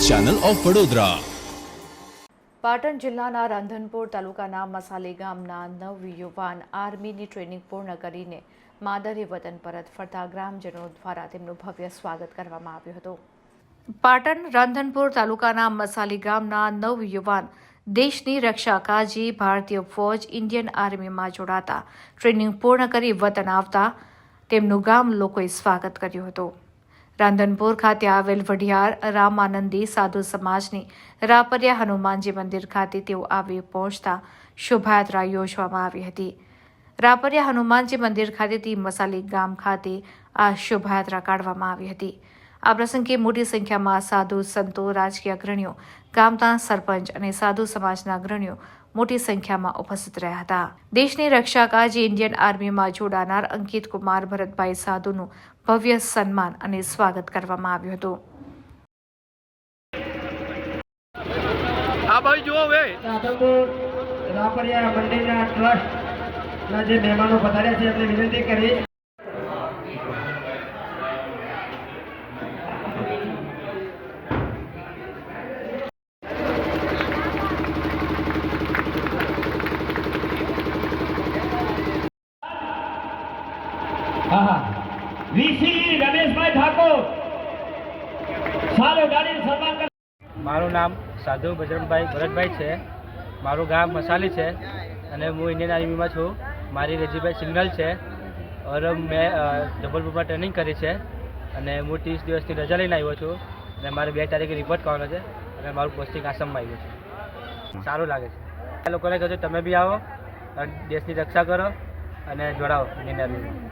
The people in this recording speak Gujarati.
Channel of Vadodara. પાટણ જિલ્લાના રાંધનપુર તાલુકાના મસાલી ગામના નવયુવાન આર્મીની ટ્રેનિંગ પૂર્ણ કરીને માદરે વતન પરત ફરતા ગ્રામજનો દ્વારા તેમનું ભવ્ય સ્વાગત કરવામાં આવ્યું હતું। પાટણ રાંધનપુર તાલુકાના મસાલી ગામના નવયુવાન દેશની રક્ષા કાજી ભારતીય ફૌજ ઇન્ડિયન આર્મીમાં જોડાતા ટ્રેનિંગ પૂર્ણ કરી વતન આવતા તેમનું ગામ લોકોએ સ્વાગત કર્યું હતું। રાંધનપુર ખાતે આવેલ વઢિયાર રામાનંદી સાધુ સમાજની રાપરિયા હનુમાનજી મંદિર ખાતે તેઓ આવી પહોંચતા શોભાયાત્રા યોજવામાં આવી હતી। રાપરિયા હનુમાનજી મંદિર ખાતેથી મસાલી ગામ ખાતે આ શોભાયાત્રા કાઢવામાં આવી હતી। આ પ્રસંગે મોટી સંખ્યામાં સાધુ સંતો રાજકીય અગ્રણીઓ ગામના સરપંચ અને સાધુ સમાજના અગ્રણીઓ મોટી સંખ્યામાં ઉપસ્થિત રહ્યા હતા। દેશની રક્ષા કાજી ઇન્ડિયન આર્મીમાં જોડાનાર અંકિત કુમાર ભરતભાઈ સાધુનું ભવ્ય સન્માન અને સ્વાગત કરવામાં આવ્યું હતું। આ ભાઈ જુઓ વે રાધનપુર રાપરિયા મંદિરના ટ્રસ્ટના જે મહેમાનો પધાર્યા છે એમને વિનંતી કરી વીસી રમેશભાઈ ઠાકોર સારો ગાડી સન્માન કર। મારું નામ સાધુ બજરંગભાઈ ભરતભાઈ છે। મારું ગામ મસાલી છે અને હું ઇન્ડિયન આર્મીમાં છું। મારી રેજીભાઈ સિગ્નલ છે और મેં જબલપુરમાં ટ્રેનિંગ કરી છે અને હું 30 દિવસની રજા લઈને આવ્યો છું અને મારે 2 તારીખે રિપોર્ટ કરવાનો છે અને મારું પોસ્ટિંગ આસામમાં આવ્યું છે। સારું લાગે છે। આ લોકોને કહું છું તમે બી આવો અને દેશની રક્ષા કરો અને જોડાઓ ઇન્ડિયન આર્મીમાં।